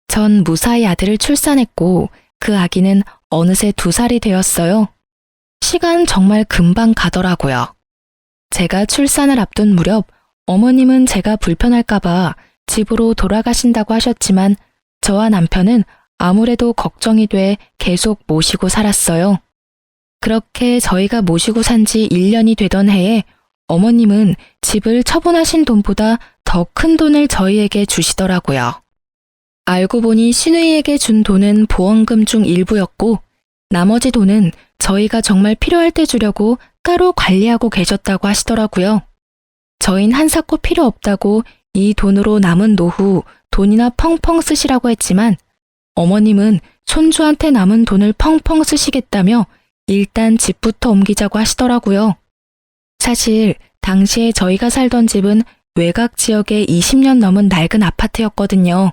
전 무사히 아들을 출산했고 그 아기는 어느새 2살이 되었어요. 시간 정말 금방 가더라고요. 제가 출산을 앞둔 무렵 어머님은 제가 불편할까봐 집으로 돌아가신다고 하셨지만 저와 남편은 아무래도 걱정이 돼 계속 모시고 살았어요. 그렇게 저희가 모시고 산 지 1년이 되던 해에 어머님은 집을 처분하신 돈보다 더 큰 돈을 저희에게 주시더라고요. 알고 보니 시누이에게 준 돈은 보험금 중 일부였고 나머지 돈은 저희가 정말 필요할 때 주려고 따로 관리하고 계셨다고 하시더라고요. 저흰 한사코 필요 없다고 이 돈으로 남은 노후 돈이나 펑펑 쓰시라고 했지만 어머님은 손주한테 남은 돈을 펑펑 쓰시겠다며 일단 집부터 옮기자고 하시더라고요. 사실 당시에 저희가 살던 집은 외곽 지역의 20년 넘은 낡은 아파트였거든요.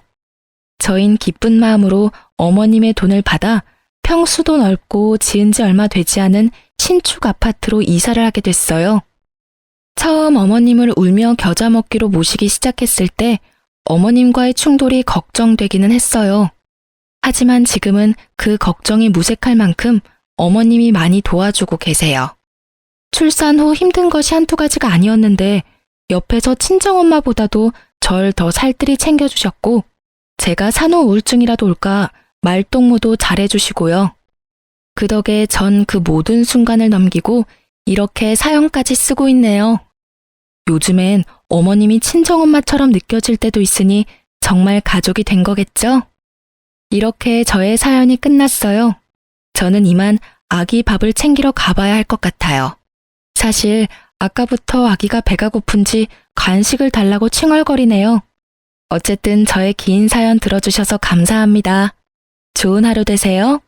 저흰 기쁜 마음으로 어머님의 돈을 받아 평수도 넓고 지은 지 얼마 되지 않은 신축 아파트로 이사를 하게 됐어요. 처음 어머님을 울며 겨자 먹기로 모시기 시작했을 때 어머님과의 충돌이 걱정되기는 했어요. 하지만 지금은 그 걱정이 무색할 만큼 어머님이 많이 도와주고 계세요. 출산 후 힘든 것이 한두 가지가 아니었는데 옆에서 친정엄마보다도 절 더 살뜰히 챙겨주셨고 제가 산후 우울증이라도 올까 말동무도 잘해주시고요. 그 덕에 전 그 모든 순간을 넘기고 이렇게 사연까지 쓰고 있네요. 요즘엔 어머님이 친정엄마처럼 느껴질 때도 있으니 정말 가족이 된 거겠죠? 이렇게 저의 사연이 끝났어요. 저는 이만 아기 밥을 챙기러 가봐야 할 것 같아요. 사실 아까부터 아기가 배가 고픈지 간식을 달라고 칭얼거리네요. 어쨌든 저의 긴 사연 들어주셔서 감사합니다. 좋은 하루 되세요.